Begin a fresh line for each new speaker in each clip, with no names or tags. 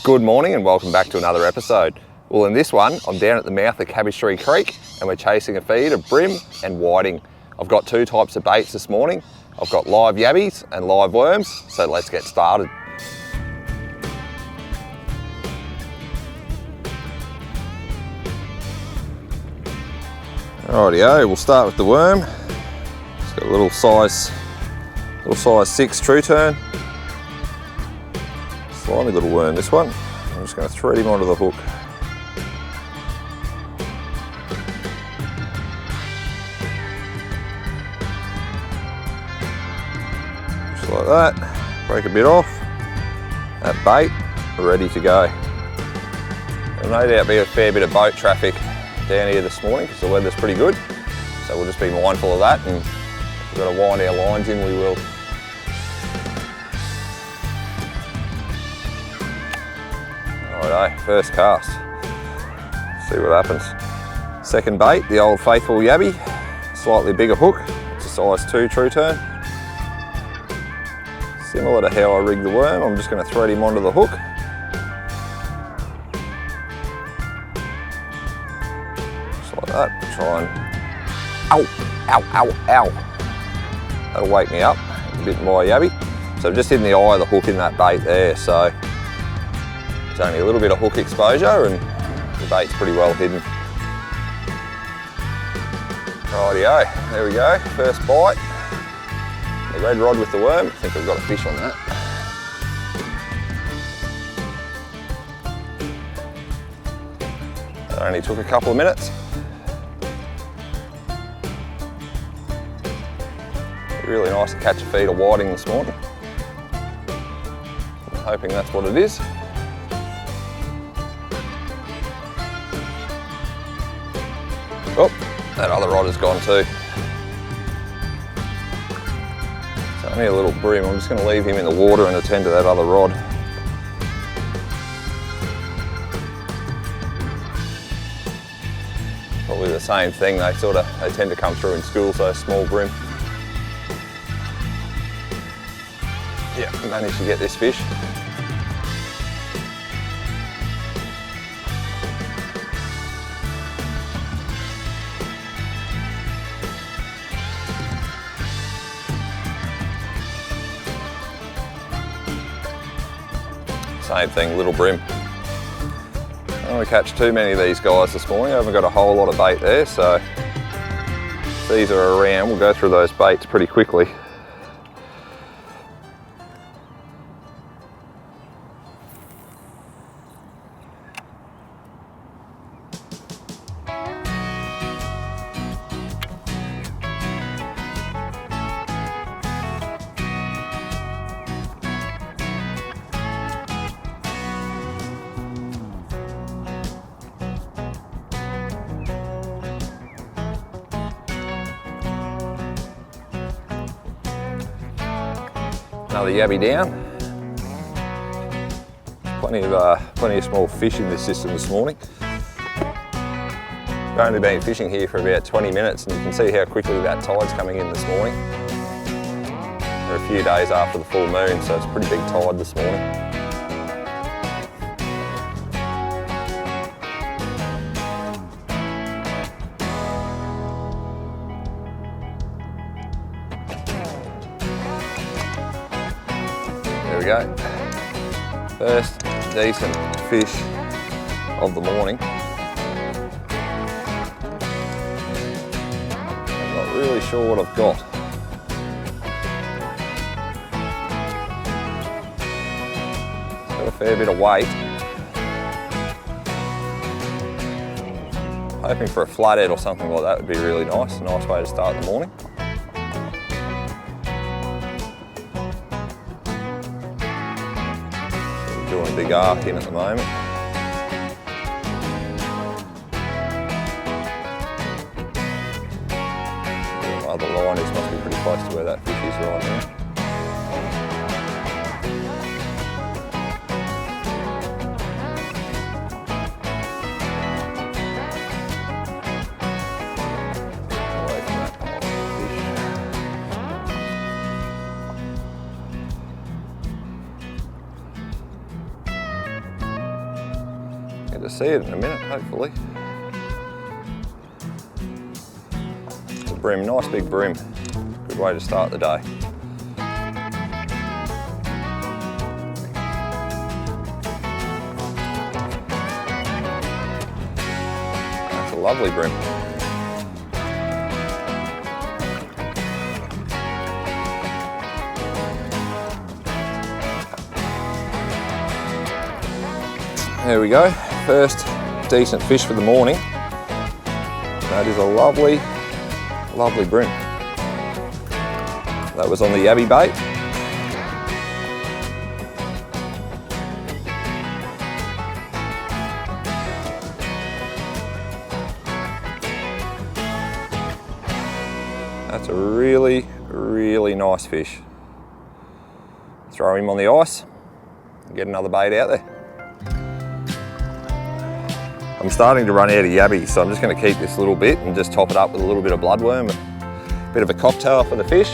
Good morning and welcome back to another episode. Well, in this one, I'm down at the mouth of Cabbage Tree Creek and we're chasing a feed of bream and whiting. I've got two types of baits this morning. I've got live yabbies and live worms, so let's get started. Rightio, we'll start with the worm. It's got a little size 6 true turn. Slimy little worm, this one. I'm just going to thread him onto the hook. Just like that. Break a bit off. That bait, ready to go. There'll no doubt be a fair bit of boat traffic down here this morning because the weather's pretty good. So we'll just be mindful of that, and if we've got to wind our lines in, we will. Righto, first cast. See what happens. Second bait, the old faithful yabby. Slightly bigger hook. It's a size 2 true turn. Similar to how I rigged the worm, I'm just going to thread him onto the hook. Just like that. Try and... Ow! That'll wake me up. Bitten by a yabby. So I've just hidden the eye of the hook in that bait there, so it's only a little bit of hook exposure and the bait's pretty well hidden. Rightio, there we go, first bite. The red rod with the worm, I think I've got a fish on that. That only took a couple of minutes. Really nice to catch a feed of whiting this morning. I'm hoping that's what it is. Oh, that other rod has gone too. It's only a little bream. I'm just going to leave him in the water and attend to that other rod. Probably the same thing. They tend to come through in schools, those small bream. Yeah, managed to get this fish. Same thing, little bream. I don't want to catch too many of these guys this morning. I haven't got a whole lot of bait there, so if these are around, we'll go through those baits pretty quickly. Another yabby down. Plenty of small fish in this system this morning. I've only been fishing here for about 20 minutes and you can see how quickly that tide's coming in this morning. We're a few days after the full moon, so it's a pretty big tide this morning. There we go. First decent fish of the morning. I'm not really sure what I've got. It's got a fair bit of weight. Hoping for a flathead or something like that would be really nice. A nice way to start the morning. Doing a big arc in at the moment. The line is must be pretty close to where that fish is right now. Away from that pile of fish. see it in a minute, hopefully. It's a bream, nice big bream. Good way to start the day. That's a lovely bream. There we go, first decent fish for the morning. That is a lovely, lovely bream. That was on the yabby bait. That's a really, really nice fish. Throw him on the ice and get another bait out there. I'm starting to run out of yabbies, so I'm just going to keep this little bit and just top it up with a little bit of bloodworm, a bit of a cocktail for the fish.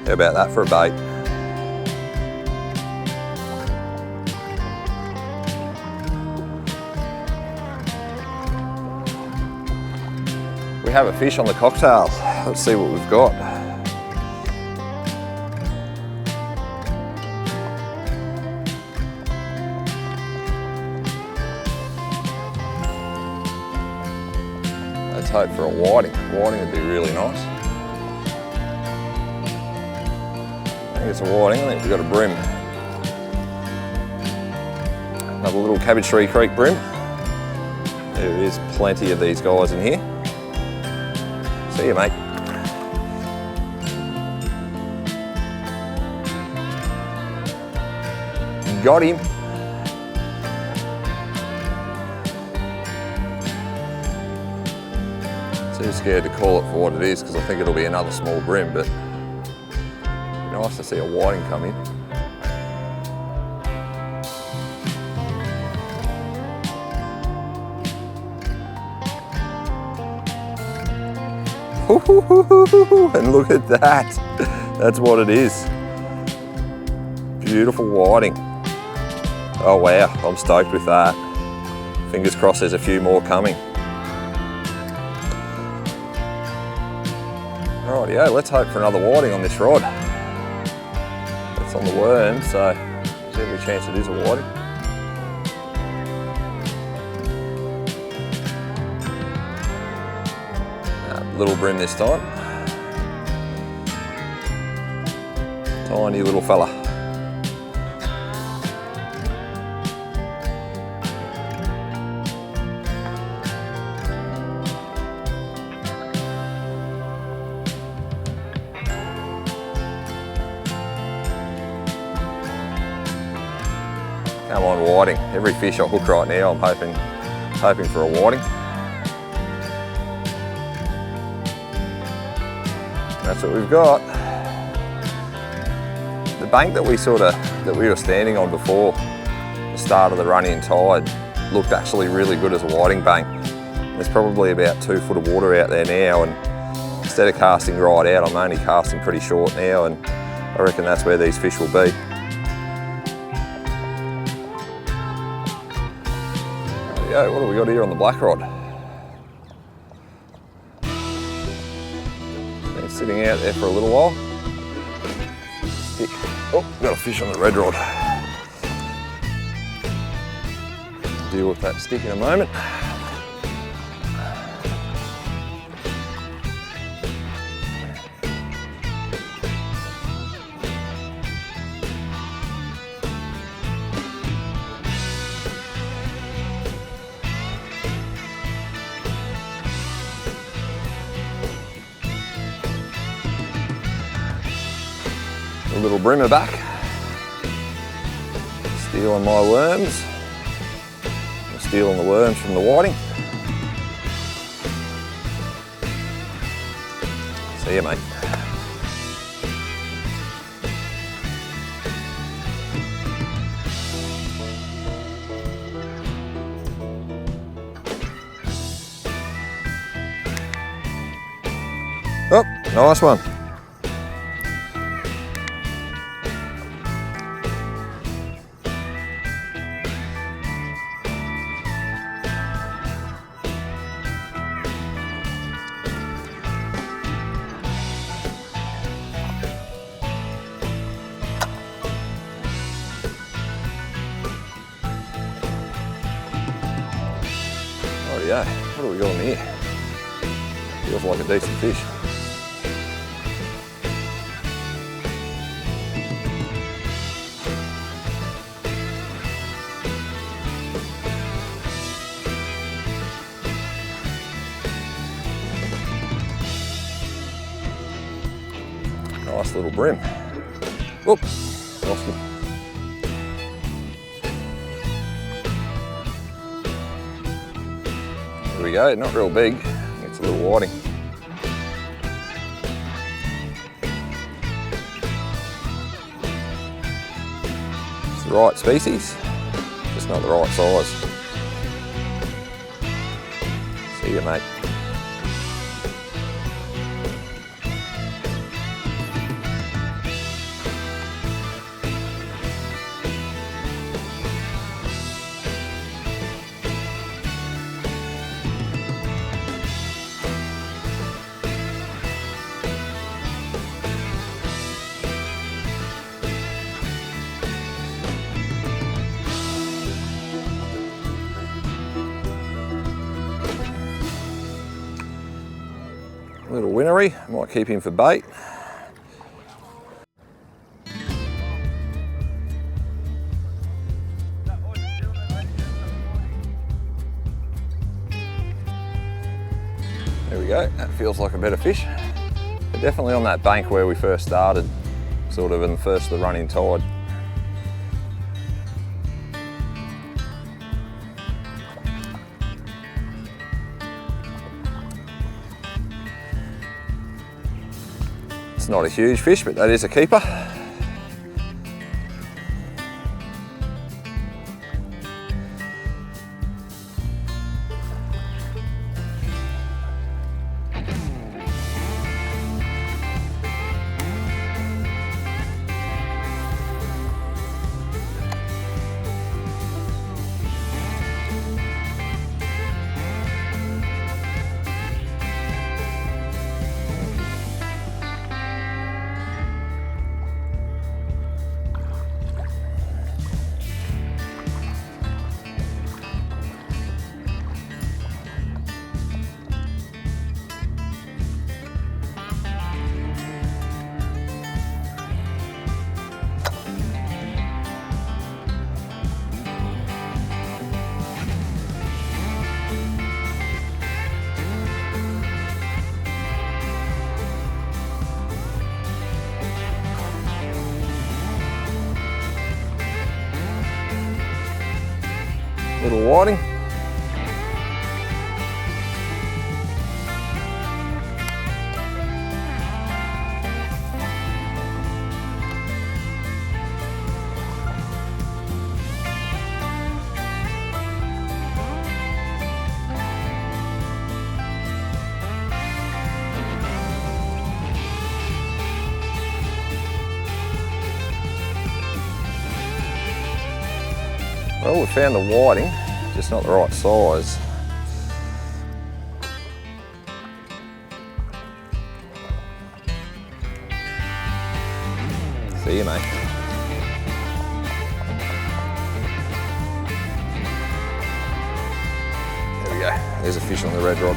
How about that for a bait? We have a fish on the cocktail. Let's see what we've got. Let's hope for a whiting. Whiting would be really nice. I think it's a whiting. I think we've got a bream. Another little Cabbage Tree Creek bream. There is plenty of these guys in here. See you, mate. Got him. Too scared to call it for what it is because I think it'll be another small bream, but nice to see a whiting come in. And look at that. That's what it is. Beautiful whiting. Oh wow, I'm stoked with that. Fingers crossed there's a few more coming. Rightio, let's hope for another whiting on this rod. It's on the worm, so there's every chance it is a whiting. Little bream this time. Tiny little fella. Come on, whiting. Every fish I hook right now, I'm hoping for a whiting. That's what we've got. The bank that we were standing on before the start of the run-in tide looked actually really good as a whiting bank. There's probably about 2 foot of water out there now, and instead of casting right out, I'm only casting pretty short now, and I reckon that's where these fish will be. Yeah, what have we got here on the black rod? Sitting out there for a little while. Stick. Oh, got a fish on the red rod. Deal with that stick in a moment. A little brimmer back, stealing my worms, I'm stealing the worms from the whiting. See you, mate. Nice one. Oh yeah, what do we got in here? Feels like a decent fish. Nice little bream. Whoop, lost him. There we go, not real big, it's a little whiting. It's the right species, just not the right size. See you, mate. Little winnery, might keep him for bait. There we go, that feels like a better fish. But definitely on that bank where we first started, sort of in the first of the running tide. It's not a huge fish, but that is a keeper. Little whiting. Well, we found the whiting, just not the right size. See you, mate. There we go, there's a fish on the red rod.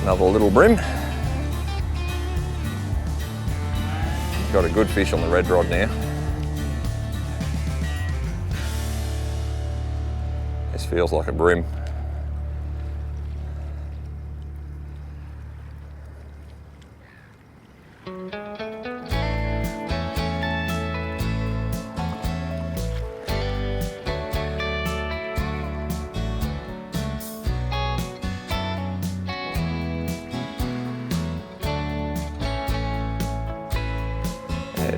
Another little bream. Got a good fish on the red rod now. This feels like a bream.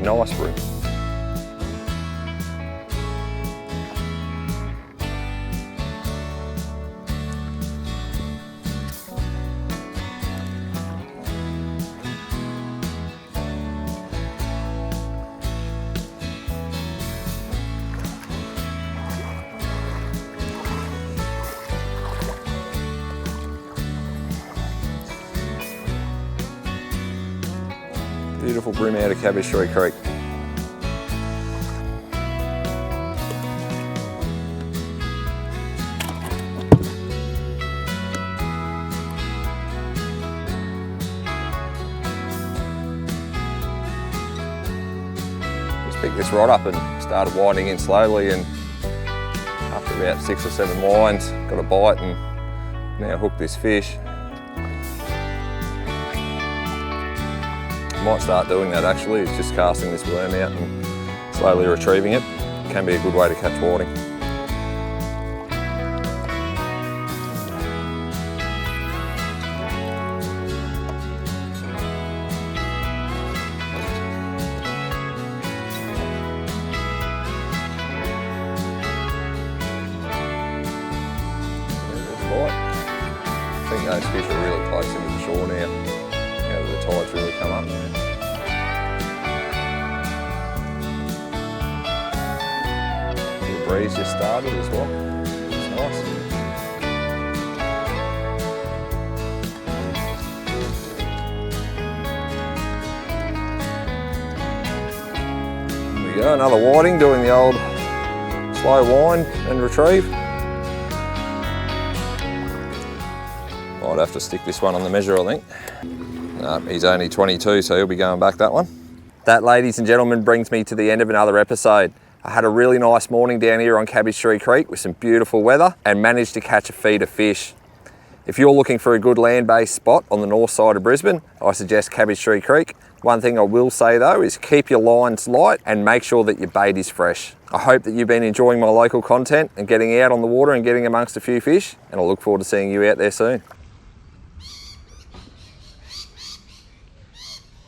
a nice bream. Beautiful bream out of Cabbage Tree Creek. Just picked this rod up and started winding in slowly, and after about 6 or 7 winds, got a bite and now hooked this fish. Might start doing that actually, it's just casting this worm out and slowly retrieving it. Can be a good way to catch whiting. I think those fish are really close into the shore now. The tide's really come up. The breeze just started as well. It's nice. There we go, another whiting, doing the old slow wind and retrieve. Might have to stick this one on the measure, I think. He's only 22, so he'll be going back that one. That, ladies and gentlemen, brings me to the end of another episode. I had a really nice morning down here on Cabbage Tree Creek with some beautiful weather and managed to catch a feed of fish. If you're looking for a good land-based spot on the north side of Brisbane, I suggest Cabbage Tree Creek. One thing I will say though is keep your lines light and make sure that your bait is fresh. I hope that you've been enjoying my local content and getting out on the water and getting amongst a few fish, and I look forward to seeing you out there soon.